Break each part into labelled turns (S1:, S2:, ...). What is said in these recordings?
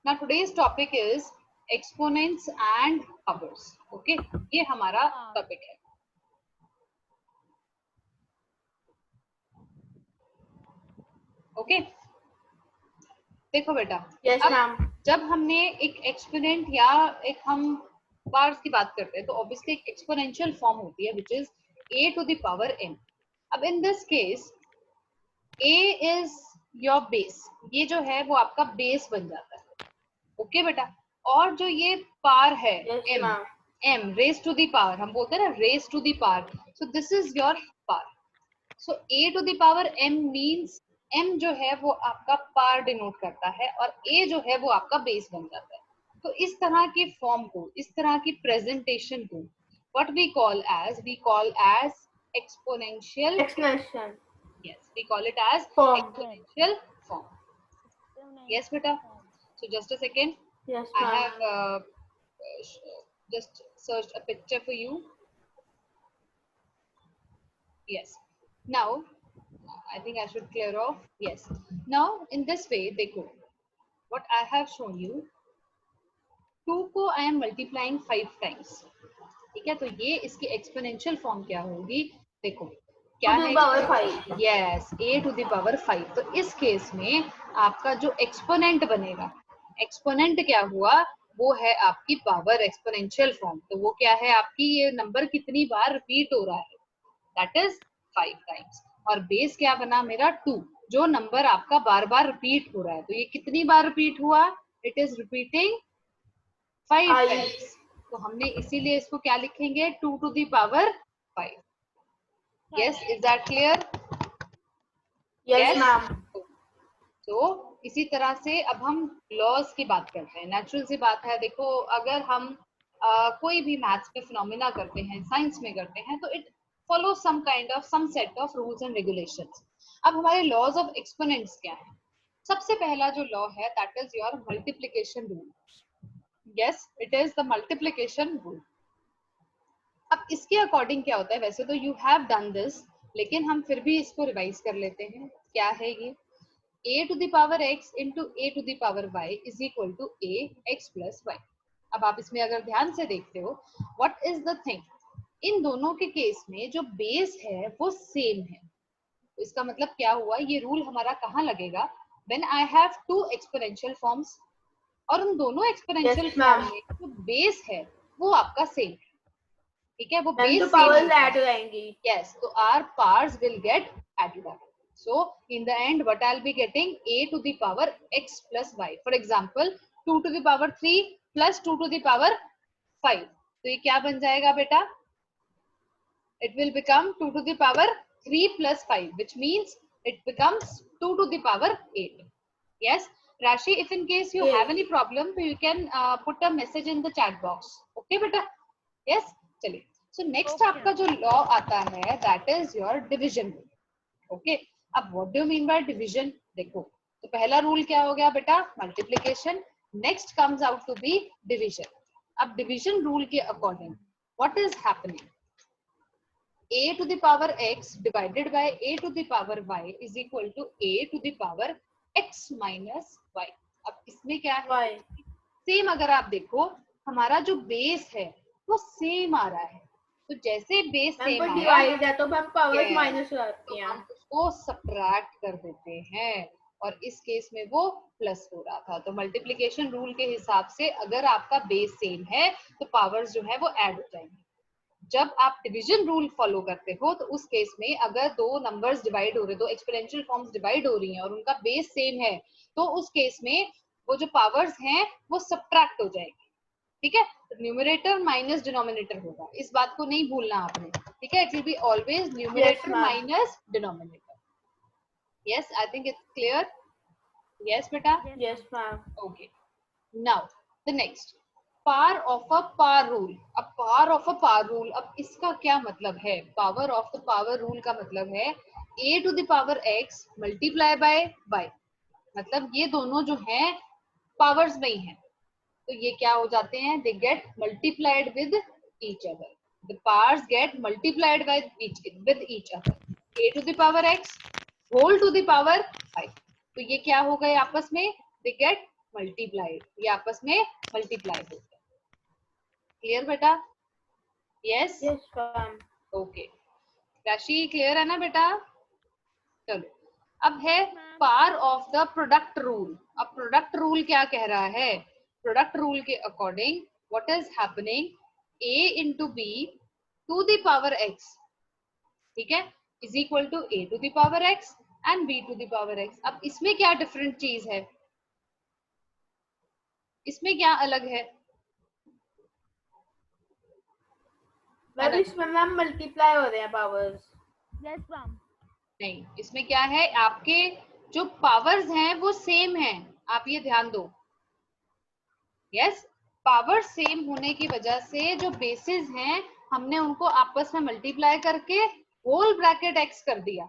S1: Now today's topic is exponents and powers. Okay, ये हमारा topic है. Okay, देखो बेटा.
S2: Yes, ma'am.
S1: जब हमने एक एक्सपोनेंट या एक हम पार्ट्स की बात करते हैं तो ऑब्वियसली एक एक्सपोनेंशियल फॉर्म होती है which is a to the power n. अब in this case a is your base, ये जो है वो आपका बेस बन जाता है. ओके बेटा. और जो ये पार है
S2: Yes,
S1: m,
S2: ma'am.
S1: m raise to the power, हम बोलते हैं ना raise to the power, so this is your power. So a to the power m means m जो है वो आपका पार डिनोट करता है और a जो है वो आपका बेस बन जाता है. तो इस तरह के फॉर्म को, इस तरह की प्रेजेंटेशन को what we call as exponential.
S2: Exponential.
S1: Yes, we call it as
S2: Form.
S1: exponential form. Yes beta. So just a second.
S2: Yes,
S1: I
S2: ma'am.
S1: have just searched a picture for you. Yes. Now, I think I should clear off. Yes. Now, in this way, देखो, what I have shown you, 2 को I am multiplying 5 times. ठीक है, तो ये इसकी exponential form क्या होगी? देखो क्या है,
S2: power 5.
S1: Yes, a to the power 5. तो इस केस में आपका जो एक्सपोनेंट बनेगा, एक्सपोनेंट क्या हुआ, वो है आपकी पावर एक्सपोनेंशियल फॉर्म. तो वो क्या है आपकी, ये नंबर कितनी बार रिपीट हो रहा है, दैट इज 5 टाइम्स. और बेस क्या बना मेरा 2, जो नंबर आपका बार बार रिपीट हो रहा है. तो ये कितनी बार रिपीट हुआ, इट इज रिपीटिंग 5 टाइम्स. तो हमने इसीलिए इसको क्या लिखेंगे, 2 to the power 5. Yes, is that clear?
S2: Yes, ma'am.
S1: तो इसी तरह से अब हम लॉज की बात करते हैं. नेचुरल सी बात है, देखो अगर हम कोई भी मैथ्स में फिनोमिना करते हैं, साइंस में करते हैं, तो it follow some kind of some set of rules and regulations. अब हमारे लॉज ऑफ एक्सपोनेंट्स क्या है? सबसे पहला जो लॉ है that is your multiplication rule. Yes, it is the multiplication rule. अब इसके अकॉर्डिंग क्या होता है, वैसे तो यू हैव डन दिस, लेकिन हम फिर भी इसको रिवाइज कर लेते हैं. क्या है ये, a to the power x into a to the power y is equal to a x plus y. अब आप इसमें अगर ध्यान से देखते हो, what is the thing, इन दोनों के केस में जो बेस है वो सेम है. तो इसका मतलब क्या हुआ, ये रूल हमारा कहाँ लगेगा, when I have two exponential forms, और उन दोनों एक्सपोनेंशियल फॉर्म में जो बेस है वो आपका सेम है. ठीक है, वो बेस सेम
S2: पावर्स ऐड हो जाएंगी.
S1: यस, तो our powers will get added up. So in the end, what I'll be getting, a to the power x plus y. For example, 2 to the power 3 plus 2 to the power 5. तो ये क्या बन जाएगा बेटा? It will become 2 to the power 3 plus 5, which means it becomes 2 to the power 8. Yes, Rashi, if in case you have any problem, you can put a message in the chat box. Okay बेटा? Yes, चलिए. So next आपका जो law आता है, that is your division rule. Okay. अब what do you mean by division? देखो, तो पहला रूल क्या हो गया बेटा, multiplication. Next comes out to be division. अब डिवीजन रूल के according what is happening, a to the power x divided by a to the power y is equal to a to the power x minus y. अब इसमें क्या है, same अगर आप देखो हमारा जो बेस है वो सेम आ रहा है. तो जैसे बेस सेम आया
S2: तो हम पावर्स माइनस करते हैं,
S1: हम उसको सब्ट्रैक्ट कर देते हैं, और इस केस में वो प्लस हो रहा था. तो मल्टीप्लिकेशन रूल के हिसाब से अगर आपका बेस सेम है तो पावर्स जो है वो ऐड हो जाएंगे. जब आप डिवीजन रूल फॉलो करते हो तो उस केस में अगर दो नंबर्स डिवाइड हो रहे, दो एक्सपोनेंशियल फॉर्म्स डिवाइड हो रही हैं और उनका बेस सेम है, तो उस केस में वो जो पावर्स हैं वो सब्ट्रैक्ट हो जाएगी. ठीक है, न्यूमरेटर माइनस डिनोमिनेटर होगा, इस बात को नहीं भूलना आपने. ठीक है, it will be always numerator minus denominator. Yes, I think it's clear. Yes बेटा.
S2: Yes ma'am.
S1: Okay, now the next, power of a power rule. अब power of a power rule, अब इसका क्या मतलब है? Power of the power rule का मतलब है a to the power x multiply by y. मतलब ये दोनों जो हैं पावर्स में ही हैं, तो ये क्या हो जाते हैं, they get multiplied with each other. The powers get multiplied with each other. a to the power x whole to the power 5. तो ये क्या हो गए आपस में, दे गेट मल्टीप्लाइड, ये आपस में मल्टीप्लाई होते हैं। क्लियर बेटा? Yes
S2: Yes, ma'am.
S1: Okay. Rashi clear है ना बेटा? चलो अब है power of the product rule. अब प्रोडक्ट रूल क्या कह रहा है? प्रोडक्ट रूल के according what is happening, a into b to the power x, ठीक है, is equal to a to the power x and b to the power x। अब इसमें क्या डिफरेंट चीज है, इसमें क्या अलग है?
S2: मैम इसमें मैम मल्टीप्लाई हो रहे हैं पावर्स।
S3: Yes ma'am.
S1: नहीं, इसमें क्या है, आपके जो पावर्स हैं वो सेम हैं, आप ये ध्यान दो। यस, पावर सेम होने की वजह से जो बेसिस हैं हमने उनको आपस में मल्टीप्लाई करके होल ब्रैकेट x कर दिया।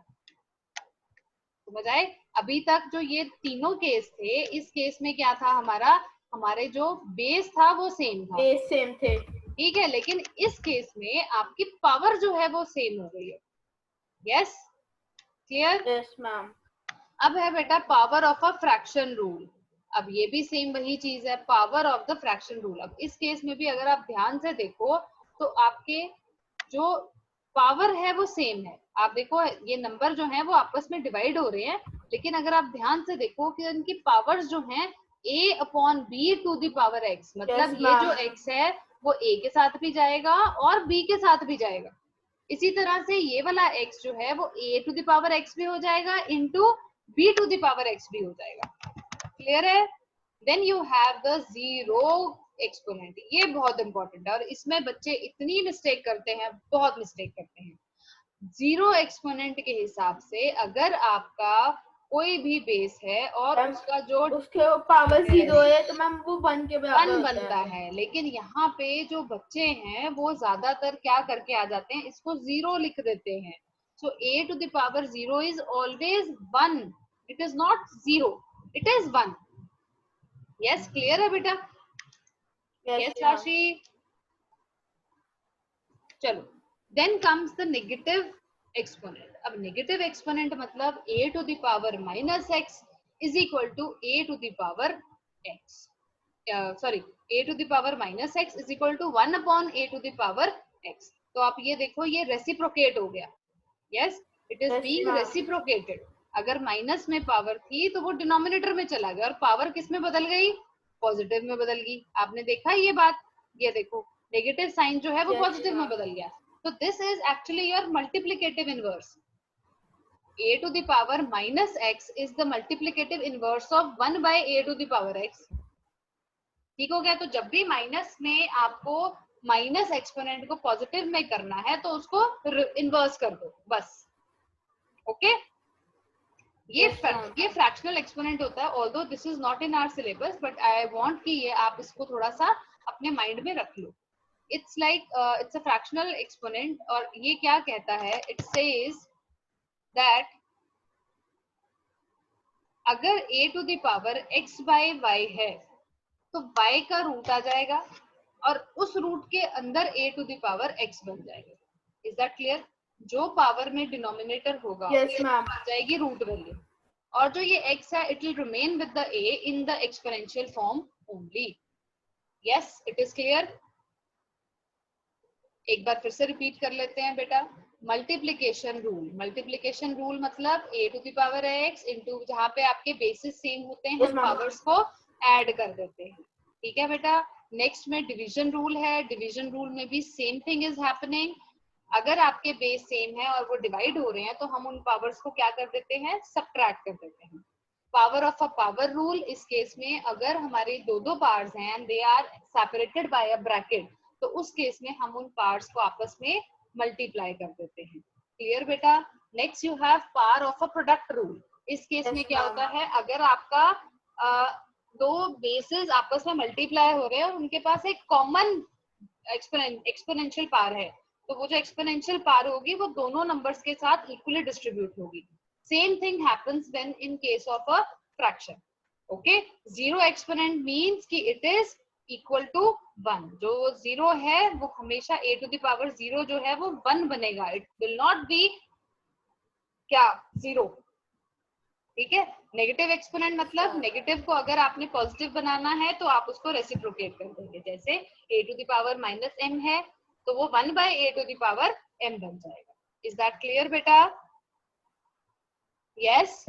S1: समझ आए? अभी तक जो ये तीनों केस थे, इस केस में क्या था हमारा, हमारे जो बेस था वो सेम था,
S2: बेस सेम थे।
S1: ठीक है, लेकिन इस केस में आपकी पावर जो है वो सेम हो गई है। Yes clear?
S2: Yes ma'am.
S1: अब है बेटा power of a fraction rule. अब ये भी सेम वही चीज है, power of the fraction rule. अब इस केस में भी अगर आप ध्यान से देखो तो आपके जो पावर है वो सेम है। आप देखो ये नंबर जो है वो आपस में डिवाइड हो रहे हैं, लेकिन अगर आप ध्यान से देखो कि इनकी पावर्स जो हैं a upon b to the power x, मतलब
S2: Yes,
S1: ये जो
S2: ma'am.
S1: x है वो a के साथ भी जाएगा और b के साथ भी जाएगा। इसी तरह से ये वाला x जो है वो a to the power x भी हो जाएगा into b to the power x भी हो जाएगा। क्लियर है? Then you have the zero exponent. ये बहुत इंपॉर्टेंट है और इसमें बच्चे इतनी मिस्टेक करते हैं, बहुत मिस्टेक करते हैं। जीरो एक्सपोनेंट के हिसाब से अगर आपका कोई भी बेस है और
S2: मैम,
S1: उसका जो
S2: उसके पावर 0 है तो मैम वो 1 के बराबर
S1: 1
S2: होता
S1: बनता
S2: है।
S1: है, लेकिन यहाँ पे जो बच्चे हैं वो ज्यादातर क्या करके आ जाते हैं, इसको जीरो लिख देते हैं। So a to the power 0 is always 1, it is not 0, it is 1। Yes clear है बेटा?
S2: Yes,
S1: yes
S2: ma'am.
S1: राशि? चलो then comes the negative exponent. अब नेगेटिव एक्सपोनेंट मतलब a to the power minus x is equal to a to the power x, sorry a to the power minus x is equal to 1 upon a to the power x। तो आप ये देखो ये reciprocate हो गया। Yes it is
S2: Yes,
S1: being
S2: ma'am.
S1: Reciprocated. अगर minus में power थी तो वो डिनोमिनेटर में चला गया और पावर किस में बदल गई, पॉजिटिव में बदल गई। आपने देखा ये बात? ये देखो नेगेटिव साइन जो है वो
S2: Yes,
S1: पॉजिटिव में
S2: ma'am.
S1: बदल गया। तो this is actually your multiplicative inverse. a to the power minus x is the multiplicative inverse of 1 by a to the power x। ठीक हो गया? तो जब भी माइनस में आपको माइनस एक्सपोनेंट को पॉजिटिव में करना है तो उसको इनवर्स कर दो बस। Okay
S2: Yes, ma'am.
S1: ये फ्रैक्शनल एक्सपोनेंट होता है, although this is not in our syllabus, but I want कि ये आप इसको थोड़ा सा अपने माइंड में रख लो। It's like it's a fractional exponent और ये क्या कहता है, इट सेज दैट अगर a to the power x by y है तो y का रूट आ जाएगा और उस रूट के अंदर a to the power x बन जाएगा। Is that clear? जो पावर में डिनोमिनेटर होगा
S2: Yes, ma'am.
S1: बन जाएगी रूट वैल्यू, और जो ये x है it will remain with the a in the exponential form only. Yes it is clear? एक बार फिर से रिपीट कर लेते हैं बेटा। मल्टीप्लीकेशन रूल, मल्टीप्लीकेशन रूल मतलब a to the power x into जहाँ पे आपके बेसिस सेम होते हैं
S2: Yes,
S1: हम
S2: ma'am.
S1: पावर्स को ऐड कर देते हैं। ठीक है बेटा? नेक्स्ट में डिवीजन रूल है। डिवीजन रूल में भी सेम थिंग इज हैपनिंग। अगर आपके बेस सेम है और वो डिवाइड हो रहे हैं तो हम उन पावर्स को क्या कर देते हैं, सब्ट्रैक्ट कर देते हैं। Power of a power rule, इस केस में अगर हमारे दो पावर्स हैं and they are separated by a bracket तो उस केस में हम उन पार्ट्स को आपस में मल्टीप्लाई कर देते हैं। क्लियर बेटा? Next you have power of a product rule. इस केस
S2: Yes,
S1: में क्या
S2: ma'am.
S1: होता है, अगर आपका दो बेसिस आपस में मल्टीप्लाई हो रहे हैं और उनके पास एक कॉमन एक्सपोनेंशियल पावर है तो वो जो एक्सपोनेंशियल पावर होगी वो दोनों नंबर्स के साथ इक्वली डिस्ट्रीब्यूट होगी। Same thing happens when in case of a fraction. Okay, zero exponent means कि इट इज इक्वल टू 1। जो जीरो है वो हमेशा a टू द पावर 0 जो है वो 1 बनेगा, इट विल नॉट बी क्या 0। ठीक है, नेगेटिव एक्सपोनेंट मतलब नेगेटिव को अगर आपने पॉजिटिव बनाना है तो आप उसको रेसिप्रोकेट कर देंगे, जैसे a to the power minus m है तो वो 1 by a to the power m बन जाएगा. इज दैट क्लियर बेटा? Yes.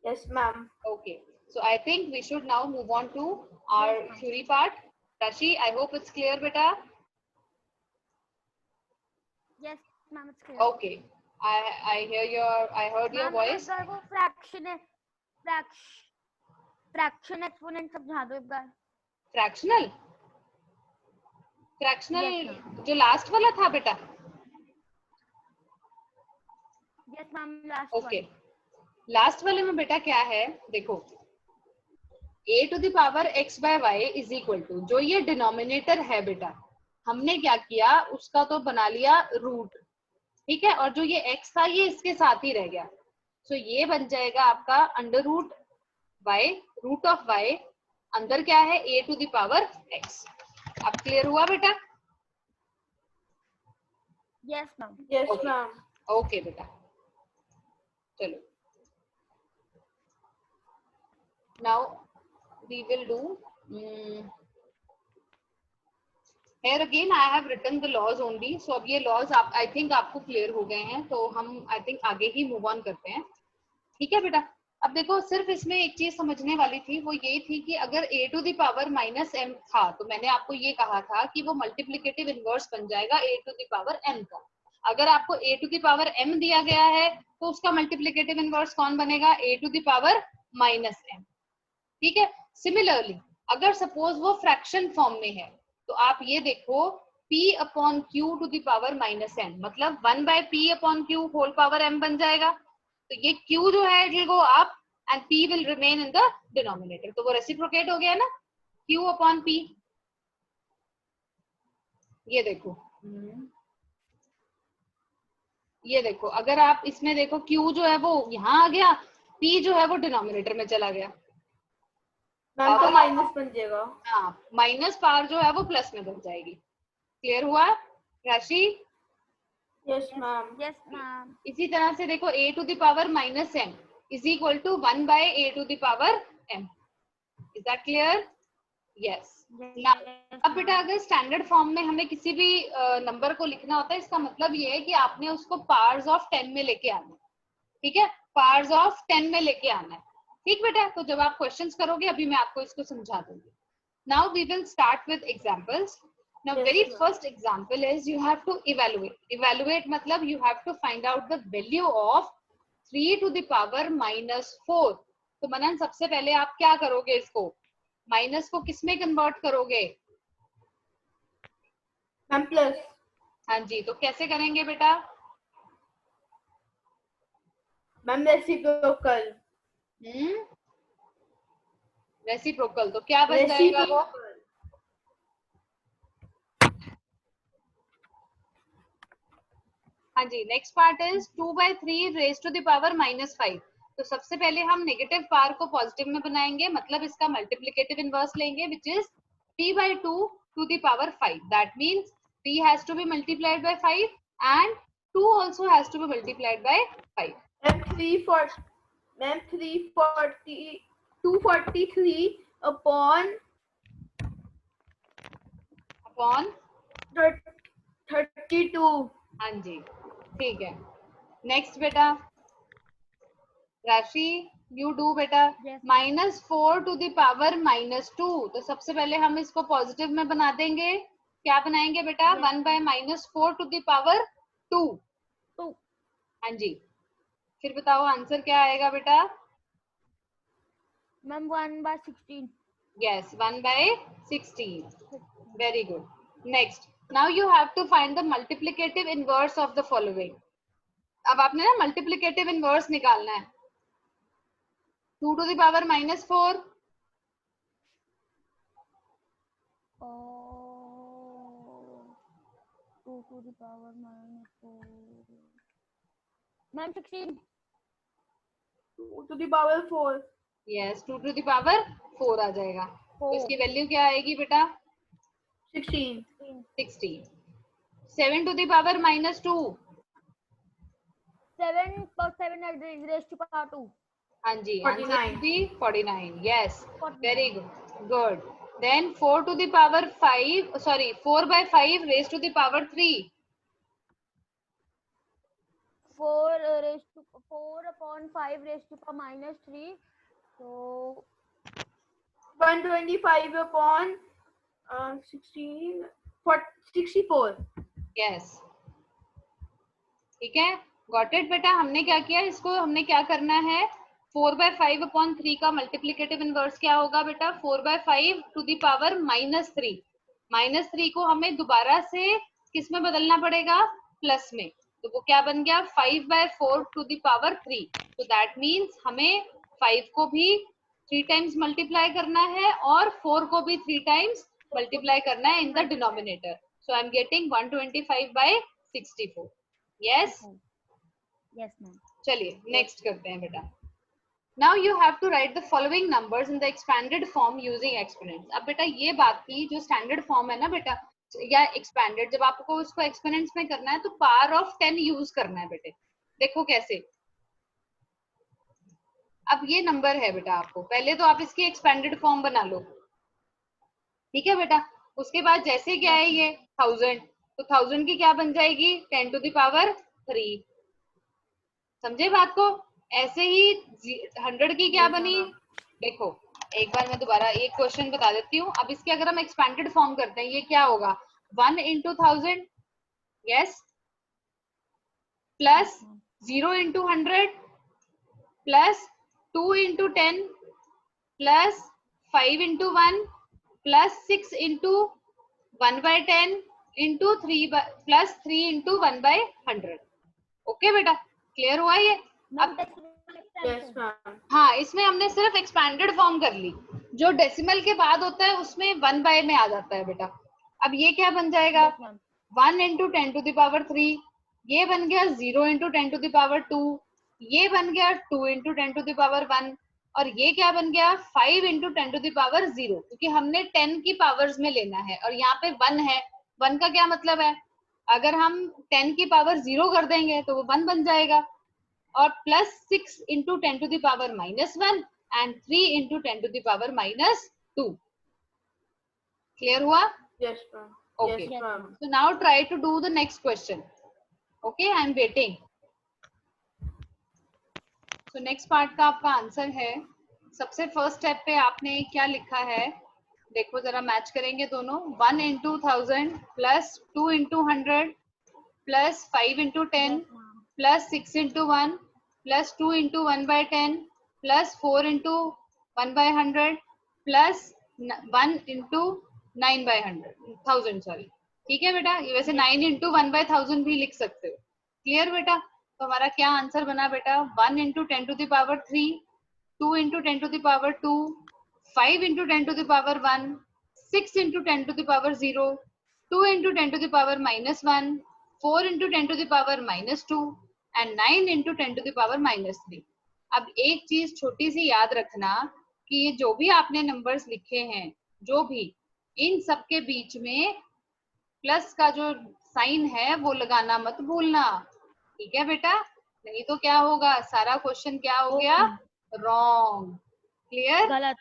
S2: Yes, ma'am.
S1: Okay, so I think we should now move on to our theory part. Rashi, I hope it's clear beta.
S3: Yes, ma'am, it's clear.
S1: Okay, I heard your voice.
S3: एक बार वो fraction exponent समझा दो एक बार.
S1: Fractional
S3: Yes,
S1: जो last वाला था बेटा.
S3: Yes ma'am, last
S1: okay, last वाले में बेटा क्या है देखो, a to the power x by y is equal to, जो ये डिनोमिनेटर है बेटा हमने क्या किया उसका तो बना लिया रूट, ठीक है, और जो ये x था ये इसके साथ ही रह गया. सो ये बन जाएगा आपका under root y, root of y, अंदर क्या है a to the power x. अब क्लियर हुआ बेटा?
S3: Yes ma'am.
S2: Yes,
S1: Okay.
S2: ma'am.
S1: Okay बेटा, चलो now we will do here again I have written the laws only. So अब ये laws आप I think आपको clear हो गए हैं, तो हम I think आगे ही move on करते हैं. ठीक है बेटा? अब देखो सिर्फ इसमें एक चीज समझने वाली थी, वो ये थी कि अगर a to the power minus m था तो मैंने आपको ये कहा था कि वो मल्टीप्लिकेटिव इनवर्स बन जाएगा a to the power m का. अगर आपको a to the power m दिया गया है तो उसका मल्टीप्लिकेटिव इनवर्स कौन बनेगा? a to the power minus m. ठीक है, सिमिलरली अगर सपोज वो फ्रैक्शन फॉर्म में है तो आप ये देखो p upon q to the power minus n, मतलब 1 by p upon q whole power m बन जाएगा. तो ये q जो है it will go up and p will remain in the denominator, तो वो रेसिप्रोकेट हो गया ना, q अपॉन p. ये देखो, ये देखो अगर आप इसमें देखो q जो है वो यहाँ आ गया, p जो है वो डिनोमिनेटर में चला गया.
S2: मैम तो माइनस बन जाएगा.
S1: हाँ, माइनस पावर जो है वो प्लस में बन जाएगी. क्लियर हुआ Rashi?
S2: Yes, ma'am.
S3: Yes ma'am.
S1: इसी तरह से देखो a to the power minus m is equal to 1 by a to the power m. Is that clear? Yes. अब बेटा अगर स्टैंडर्ड फॉर्म में हमें किसी भी नंबर को लिखना होता है, इसका मतलब ये है कि आपने उसको पावर्स ऑफ 10 में लेके आना है. ठीक है, पावर्स ऑफ 10 में लेके आना है. ठीक बेटा, तो जब आप क्वेश्चंस करोगे अभी मैं आपको इसको समझा दूंगी. Now we will start with examples. Now
S2: Yes,
S1: very
S2: ma'am.
S1: first example is you have to evaluate. Evaluate मतलब you have to find out the value of 3 to the power minus 4. तो मनन सबसे पहले आप क्या करोगे, इसको माइनस को किस में कन्वर्ट करोगे?
S2: Ma'am plus.
S1: हाँ जी, तो कैसे करेंगे बेटा?
S2: Ma'am reciprocal.
S1: रेसिप्रोकल. तो क्या बन जाएगा वो? हाँ जी, next part is 2 by 3 raise to the power minus 5. तो सबसे पहले हम नेगेटिव पावर को पॉजिटिव में बनाएंगे, मतलब इसका मल्टीप्लिकेटिव इनवर्स लेंगे which is 3 by 2 to the power 5. That means 3 has to be multiplied by 5 and 2 also has to be multiplied by 5.
S2: Ma'am 243 upon 32.
S1: हाँ जी, ठीक है. नेक्स्ट बेटा राशि, यू डू बेटा.
S3: Yes.
S1: Minus 4 to the power minus 2. तो सबसे पहले हम इसको पॉजिटिव में बना देंगे. क्या बनाएंगे बेटा?
S3: Yes.
S1: 1 by minus 4 to the power 2. हाँ जी, फिर बताओ आंसर क्या आएगा बेटा?
S3: Ma'am 1/16.
S1: Yes, 1 by 16. Very good. Next, now you have to find the multiplicative inverse of the following. अब आपने ना multiplicative inverse निकालना है. 2 to the power minus 4.
S3: Oh, 2 to the power minus 4. Ma'am 16.
S2: 2 to the power 4.
S1: Yes, 2 to the power 4 आ जाएगा. तो इसकी value क्या आएगी बेटा?
S2: 16.
S1: 16. 7 to the power minus 2.
S3: 7 raised to power 2.
S1: हाँ जी, आंसर
S2: 49.
S1: भी 49. Yes,
S3: 49.
S1: very good. Then 4 to the power 5, sorry, 4 by 5 raised to the power 3.
S3: 4 upon 5 raised to power minus 3. So
S2: 125 upon 16, 64.
S1: Yes. ठीक है, गॉट इट बेटा. हमने क्या किया, इसको हमने क्या करना है, 4 by 5 upon 3 का मल्टीप्लिकेटिव इनवर्स क्या होगा बेटा, 4 by 5 टू द पावर -3. -3 को हमें दोबारा से किस में बदलना पड़ेगा, प्लस में. तो वो क्या बन गया, 5 by 4 टू द पावर 3. तो दैट मीन्स हमें 5 को भी 3 टाइम्स मल्टीप्लाई करना है और 4 को भी 3 टाइम्स मल्टीप्लाई करना है in the denominator. So I am getting 125 by 64. Yes.
S3: yes ma'am.
S1: चलिए नेक्स्ट करते हैं बेटा. Now you have to write the following numbers in the expanded form using exponents. अब बेटा ये बात थी, जो स्टैंडर्ड फॉर्म है ना बेटा, या एक्सपेंडेड, जब आपको उसको एक्सपोनेंट्स में करना है तो पावर ऑफ 10 यूज करना है बेटे. देखो कैसे. अब ये नंबर है बेटा, आपको पहले तो आप इसकी एक्सपेंडेड फॉर्म बना लो, ठीक है बेटा. उसके बाद जैसे क्या है ये 1000, तो 1000 की क्या बन जाएगी, 10 to the power 3. समझे बात को. ऐसे ही 100 की क्या बनी, देखो एक बार मैं दोबारा एक क्वेश्चन बता देती हूँ. अब इसके अगर हम एक्सपेंडेड फॉर्म करते हैं, ये क्या होगा, 1 into 1000, yes, plus 0 into 100, plus 2 into 10, plus 5 into 1, plus 6 into 1 by 10 into 3 plus 3 into 1 by 100. Okay बेटा, क्लियर हुआ ये. अब
S2: Yes, ma'am.
S1: हाँ, इसमें हमने सिर्फ एक्सपैंडेड फॉर्म कर ली. जो डेसिमल के बाद होता है उसमें 1 by में आ जाता है बेटा. अब ये क्या बन जाएगा,
S3: Yes, ma'am.
S1: 1 into 10 to the power 3, ये बन गया 0 into 10 to the power 2, ये बन गया 2 into 10 to the power 1, और ये क्या बन गया 5 into 10 to the power 0, क्योंकि हमने 10 की पावर्स में लेना है और यहाँ पे 1 है. 1 का क्या मतलब है, अगर हम 10 की पावर 0 कर देंगे तो वो 1 बन जाएगा. और plus 6 into 10 to the power -1 and 3 into 10 to the power -2. Clear हुआ.
S2: Yes, ma'am.
S1: Okay.
S2: Yes, ma'am.
S1: So now try to do the next question. Okay, I am waiting. So next part का आपका answer है. सबसे first step पे आपने क्या लिखा है, देखो जरा मैच करेंगे दोनों. 1 into 1000 plus 2 into 100 plus 5 into 10
S3: Yes, ma'am.
S1: Plus 6 into 1 plus 2 into 1 by 10 plus 4 into 1 by 100 plus 1 into 9 by 1000, sorry. ठीक है बेटा, ये वैसे 9 into 1 by 1000 भी लिख सकते हो. क्लियर बेटा. तो हमारा क्या आंसर बना बेटा, 1 into 10 to the power 3, 2 into 10 to the power 2, 5 into 10 to the power 1, 6 into 10 to the power 0, 2 into 10 to the power -1, 4 into 10 to the power -2 and 9 into 10 to the power -3. अब एक चीज छोटी सी याद रखना कि ये जो भी आपने नंबर्स लिखे हैं, जो भी, इन सब के बीच में प्लस का जो साइन है वो लगाना मत भूलना. ठीक है बेटा, नहीं तो क्या होगा, सारा क्वेश्चन क्या हो गया, रॉन्ग. क्लियर.
S3: गलत.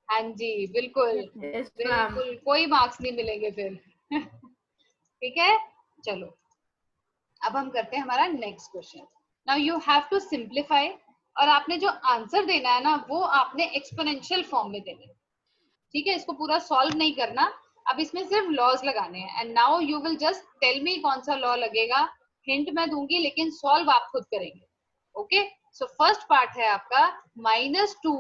S1: हाँ जी, बिल्कुल
S2: Yes, ma'am.
S1: बिल्कुल, कोई मार्क्स नहीं मिलेंगे फिर. ठीक है, चलो अब हम करते हैं हमारा next question. Now you have to simplify, और आपने जो आंसर देना है ना वो आपने एक्सपोनेंशियल फॉर्म में देना है. ठीक है, इसको पूरा सॉल्व नहीं करना. अब इसमें सिर्फ लॉज लगाने हैं. And now you will just tell me कौन सा लॉ लगेगा. हिंट मैं दूंगी लेकिन सॉल्व आप खुद करेंगे. ओके, सो फर्स्ट पार्ट है आपका -2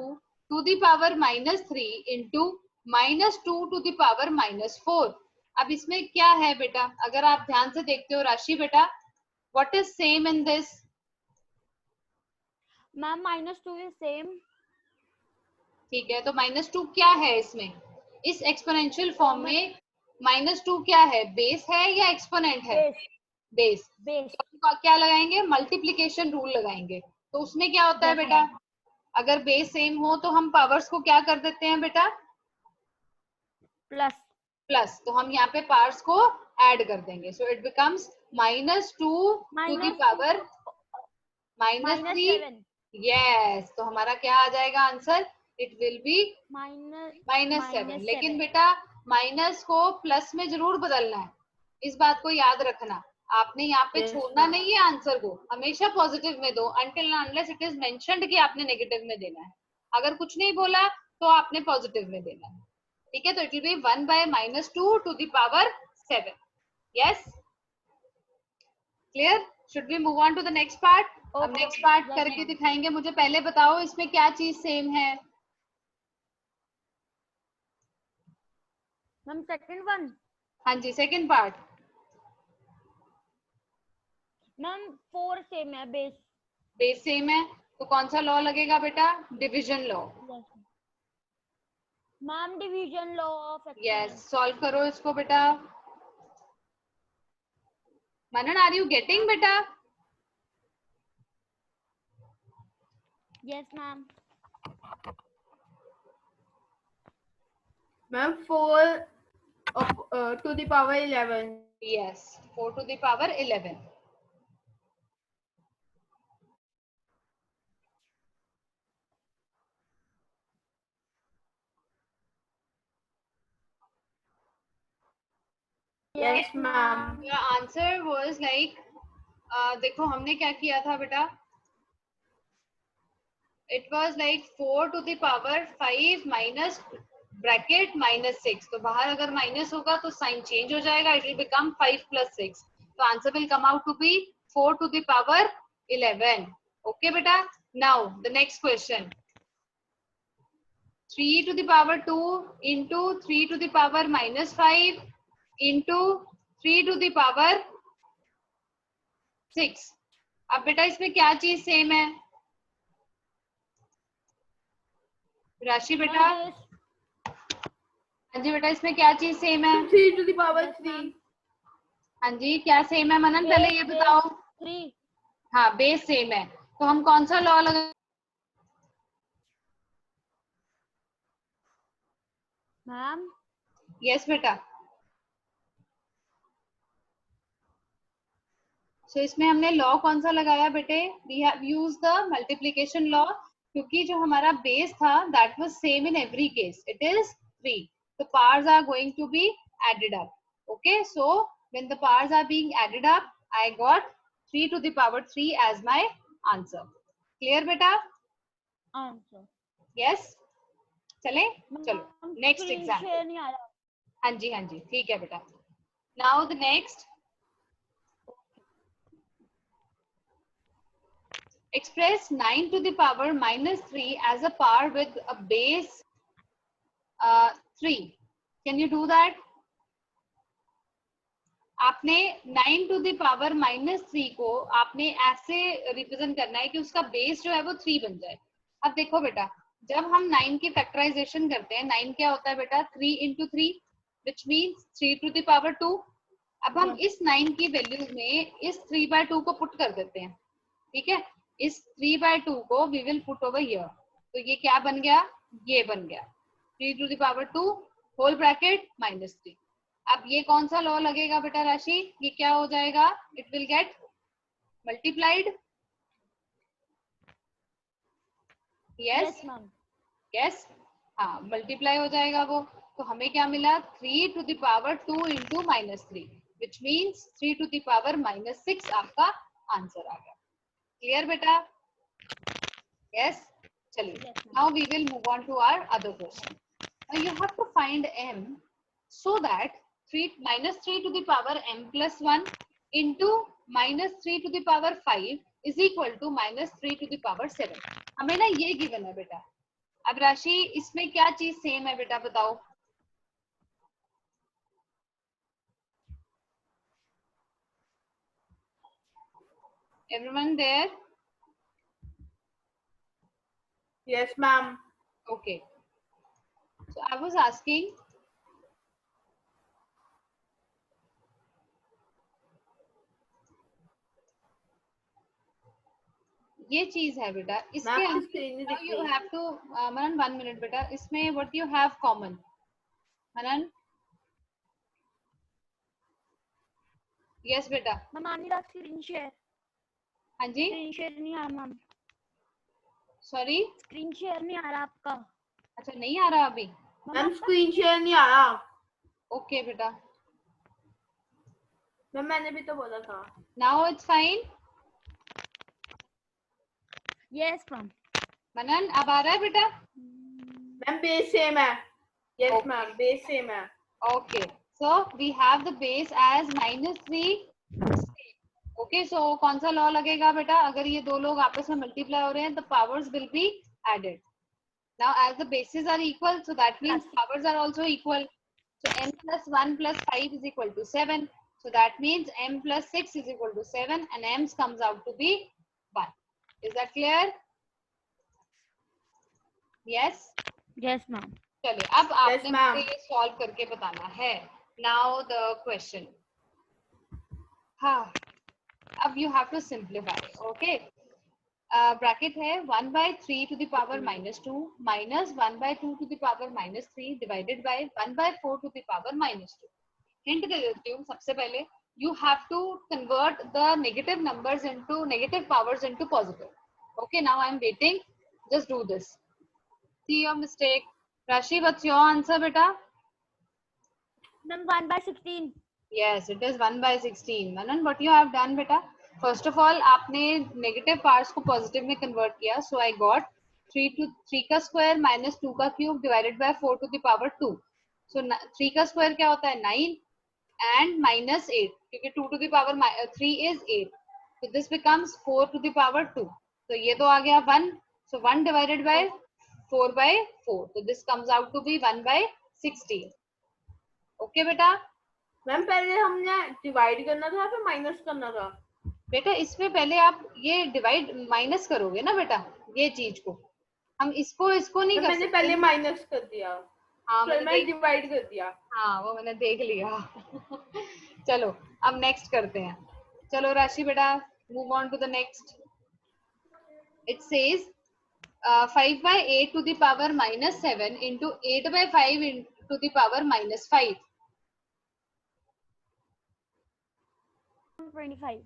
S1: to the power -3 into -2 to the power -4. अब इसमें क्या है बेटा, अगर आप ध्यान से देखते हो राशि बेटा, what is same in this.
S3: Ma'am -2 is same.
S1: ठीक है, तो -2 क्या है इसमें, इस एक्सपोनेंशियल फॉर्म में -2 क्या है, बेस है या एक्सपोनेंट है,
S3: Base.
S1: बेस.
S3: Base.
S1: क्या लगाएंगे, मल्टीप्लिकेशन रूल लगाएंगे. तो उसमें क्या होता है
S3: Yes,
S1: बेटा, अगर बेस सेम हो तो हम पावर्स को क्या कर देते हैं बेटा,
S3: Plus.
S1: प्लस. तो हम यहाँ पे पावर्स को ऐड कर देंगे. So it becomes -2 to the
S3: Minus
S1: power
S3: minus
S1: -3.
S3: 7.
S1: Yes, तो हमारा क्या आ जाएगा आंसर? It will B -7। लेकिन बेटा माइनस को प्लस में जरूर बदलना है, इस बात को याद रखना। आपने यहाँ पे
S2: Yes,
S1: छोड़ना
S2: ma'am.
S1: नहीं है आंसर को, हमेशा पॉजिटिव में दो until and unless it is mentioned कि आपने नेगेटिव में देना है। अगर कुछ नहीं बोला तो आपने पॉजिटिव में देना है, ठीक है? तो it will be 1/-2 to the power 7। Yes, clear? Should we move on to the next part? अब
S3: Okay.
S1: नेक्स्ट पार्ट
S3: Yes,
S1: करके
S3: ma'am.
S1: दिखाएंगे। मुझे पहले बताओ इसमें क्या चीज सेम है?
S3: Ma'am second one.
S1: हाँ जी, सेकंड पार्ट।
S3: मैम 4 सेम है बेस।
S1: बेस सेम है, तो कौन सा लॉ लगेगा बेटा? Division law.
S3: Ma'am division law of
S1: yes,
S3: exponent.
S1: Solve करो इसको बेटा। मनन, आर यू गेटिंग बेटा?
S3: Yes ma'am.
S2: Ma'am, 4 to the power 11.
S1: Yes, 4 to the power 11।
S2: Yes, ma'am.
S1: The answer was like, देखो हमने क्या किया था बेटा? It was like 4 to the power 5 minus bracket -6। तो बाहर अगर माइनस होगा तो साइन चेंज हो जाएगा, इट विल बिकम 5 + 6। तो answer will come out to be 4 to the power 11। Okay बेटा, now the next question. 3 to the power 2 into 3 to the power -5 into 3 to the power 6। अब बेटा इसमें क्या चीज सेम है? राशि बेटा, हाँ जी बेटा, इसमें क्या चीज सेम है?
S2: 3 to the power 3.
S1: हाँ जी, क्या सेम है मनन? पहले ये बताओ।
S3: 3।
S1: हाँ, बेस सेम है, तो हम कौन सा लॉ लगा?
S3: मैम
S1: यस बेटा। सो इसमें हमने लॉ कौन सा लगाया बेटे? We have used the multiplication law, क्योंकि जो हमारा बेस था that was same in every case, it is 3। the powers are going to be added up. Okay, so when the powers are being added up, I got 3 to the power 3 as my answer. Clear beta?
S3: Answer.
S1: Yes, चले? चलो next exam.
S3: नहीं आ रहा।
S1: हाँ जी, हाँ जी, ठीक है बेटा। Now the next, express 9 to the power -3 as a power with a base 3। Can you do that? आपने 9 to the power -3 को आपने ऐसे रिप्रेजेंट करना है कि उसका बेस जो है वो 3 बन जाए। अब देखो बेटा, जब हम 9 की फैक्टराइजेशन करते हैं, 9 क्या होता है बेटा? 3 into 3 which means 3 to the power 2। अब हम इस 9 की वैल्यूज में इस 3/2 को पुट कर देते हैं, ठीक है? इस 3/2 को we will put over here, तो ये क्या बन गया? ये बन गया 3 to the power 2 whole bracket -3। अब ये कौन सा लॉ लगेगा बेटा राशि? ये क्या हो जाएगा? It will get multiplied. Yes
S3: ma'am.
S1: Yes, हाँ, मल्टीप्लाई हो जाएगा वो। तो हमें क्या मिला? 3 to the power 2 into -3 which means 3 to the power -6 आपका आंसर आ गया। क्लियर बेटा? यस, चलिए now we will move on to our other question. Now you have to find m so that 3 to the power m plus 1 into -3 to the power 5 is equal to -3 to the power 7। हमें ना ये given है बेटा। अब राशि, इसमें क्या चीज सेम है बेटा, बताओ? Everyone there?
S2: Yes, ma'am.
S1: Okay. So I was asking, ये चीज है बेटा, इसके
S2: Ma'am,
S1: अंदर
S2: screen is
S1: now you
S2: दिख
S1: have to मनन 1 minute बेटा, इसमें what you have common? Manan? Yes बेटा।
S3: मैम आनी स्क्रीन शेयर।
S1: हाँ जी,
S3: स्क्रीन शेयर नहीं आ मैम।
S1: सॉरी,
S3: स्क्रीन शेयर नहीं आ रहा आपका।
S1: अच्छा नहीं आ रहा अभी।
S2: मैम स्क्रीन शेयर नहीं आ रहा।
S1: ओके बेटा,
S2: मैम मैंने भी तो बोला था।
S1: Now it's fine.
S3: Yes ma'am.
S1: Manan अब आ रहा है बेटा?
S2: मैम बेस सेम है। Yes
S1: Okay.
S2: Ma'am base same है।
S1: Okay, so we have the base as -3. Okay, so कौन सा लॉ लगेगा बेटा? अगर ये दो लोग आपस में मल्टीप्लाई हो रहे हैं, the powers will be added. Now, as the bases are equal, so that means powers are also equal. So m plus 1 plus 5 is equal to 7. So that means m plus 6 is equal to 7, and m comes out to be 1. Is that clear? Yes.
S3: Yes ma'am.
S1: चलिए, अब आपने
S2: ma'am.
S1: मुझे ये solve करके बताना है. Now the question. हाँ, अब you have to simplify. Okay. Bracket है 1/3 to the power -2 minus 1/2 to the power -3 divided by 1/4 to the power -2. Hint दे देती हूँ सबसे पहले. You have to convert the negative numbers into negative powers into positive. Okay, now I am waiting. Just do this. See your mistake. Rashi, what's your answer, beta?
S3: Ma'am 1/16।
S1: Yes, it is 1/16. Manan, what you have done, beta? First of all, आपने negative parts को positive में convert किया. So I got 3 का square minus 2 का cube divided by 4 to the power 2. So 3 का square क्या होता है? 9 and minus 8. क्योंकि 2 to the power 3 is 8. So this becomes 4 to the power 2. So ये तो आ गया 1. So 1 divided by 4/4. So this comes out to be 1/16. Okay, बेटा?
S2: Ma'am पहले हमने डिवाइड करना था फिर माइनस करना था।
S1: बेटा इसमें पहले आप ये डिवाइड माइनस करोगे ना बेटा, ये चीज को हम इसको नहीं कर
S2: मैंने
S1: सकते.
S2: पहले माइनस कर दिया।
S1: हाँ
S2: फिर
S1: मैंने
S2: मैंने डिवाइड कर दिया।
S1: हाँ वो मैंने देख लिया. चलो अब नेक्स्ट करते हैं. चलो राशि बेटा, move on to the next. It says 5/8 to the power -7 into 8/5 to the power -5.
S3: 25।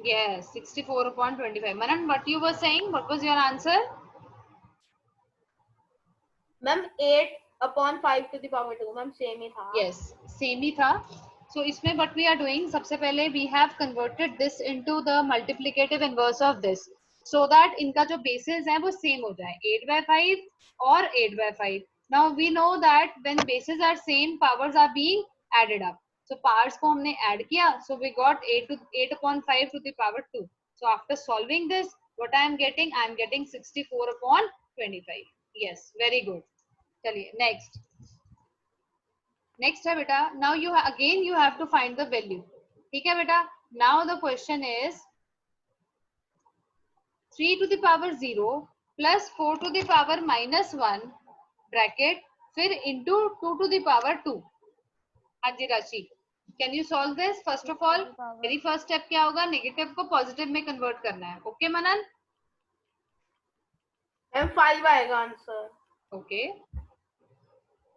S1: Yes, 64/25. Manan, what you were saying? What was your answer?
S2: Ma'am 8/5 to the power 2। Ma'am same ही था।
S1: Yes, same ही था. So इसमें what we are doing, सबसे पहले we have converted this into the multiplicative inverse of this, so that इनका जो bases है वो same हो जाए, 8/5 और 8/5. Now we know that when bases are same, powers are being added up. So powers को हमने add किया, so we got 8/5 to the power 2. So after solving this, what I am getting 64/25. Yes, very good. चलिए next. Next है बेटा. Now you again you have to find the value. ठीक है बेटा. Now the question is 3 to the power 0 plus 4 to the power -1 bracket फिर into 2 to the power 2. हाँ जी राशि, can you solve this? First of all very first step क्या होगा? Negative को positive में कन्वर्ट करना है. ओके मनन?
S2: मैम 5 आएगा answer.
S1: Okay,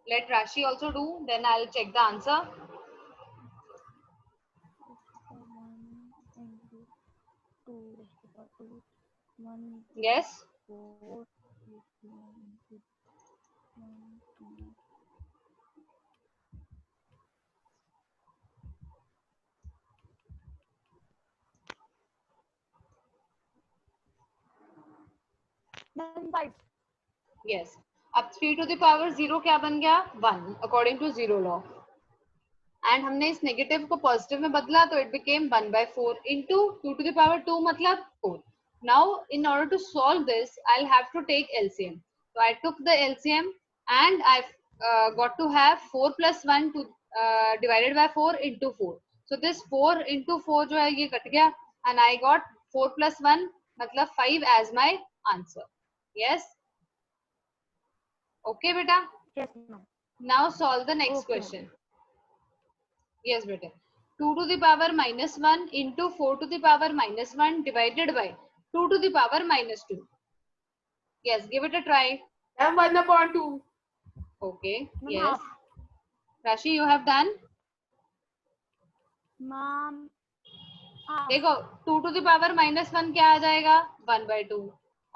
S1: let Rashi also do, then I'll check the answer. Yes. Yes. अब 3 to the power 0 क्या बन गया? 1 according to zero law. And हमने इस नेगेटिव को पॉजिटिव में बदला तो it became 1/4 into 2 to the power 2 मतलब 4. Now in order to solve this, I'll have to take LCM. So I took the LCM and I've got to have 4 plus 1 to divided by 4 into 4. So this 4 into 4 जो है ये cut गया and I got 4 plus 1 मतलब 5 as my answer. Yes. Okay beta.
S3: Yes, ma'am.
S1: Now solve the next
S3: Okay.
S1: question. Yes beta. 2 to the power -1 into 4 to the power -1 divided by 2 to the power -2. Yes, give it a try.
S2: Ma'am 1/2.
S1: Okay.
S3: Ma'am,
S1: Yes.
S3: half.
S1: Rashi, you have done.
S3: Ma'am, half.
S1: देखो 2 to the power -1 क्या आ जाएगा? 1/2.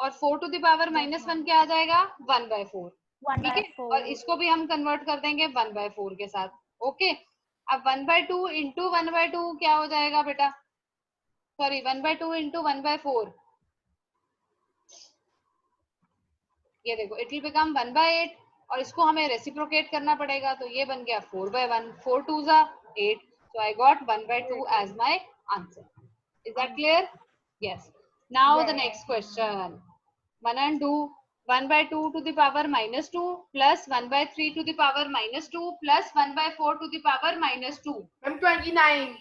S1: और 4 to the power -1 क्या आ जाएगा 1/4.
S3: 1
S1: ठीक
S3: by
S1: है,
S3: 4.
S1: और इसको भी हम कन्वर्ट कर देंगे 1/4 के साथ. ओके, अब 1/2 इंटू 1/2 क्या हो जाएगा बेटा, सॉरी 1/2 इंटू 1/4, ये देखो इट विल बिकम 1/8 और इसको हमें रेसिप्रोकेट करना पड़ेगा, तो ये बन गया 4/1. 4 2 जा 8, so I got 1/2 as my answer. Is that clear? Yes. Now the
S3: Yes.
S1: next question. Manan, do 1/2 to the power -2 plus 1/3 to the power -2 plus 1/4 to the power -2.
S2: I'm 29.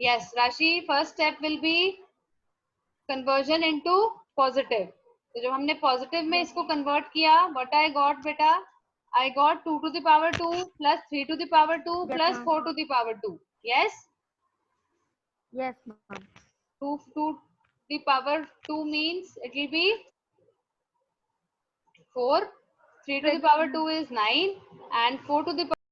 S1: Yes, Rashi, first step will be conversion into positive. तो जब हमने positive में इसको convert किया, what I got बेटा, I got 2 to the power 2 plus 3 to the power 2
S3: Yes,
S1: plus
S3: ma'am.
S1: 4 to the power 2. Yes,
S3: Yes, ma'am.
S1: 2 to the power 2 means it will be 4, 3 to the power 2 is 9 and 4 to the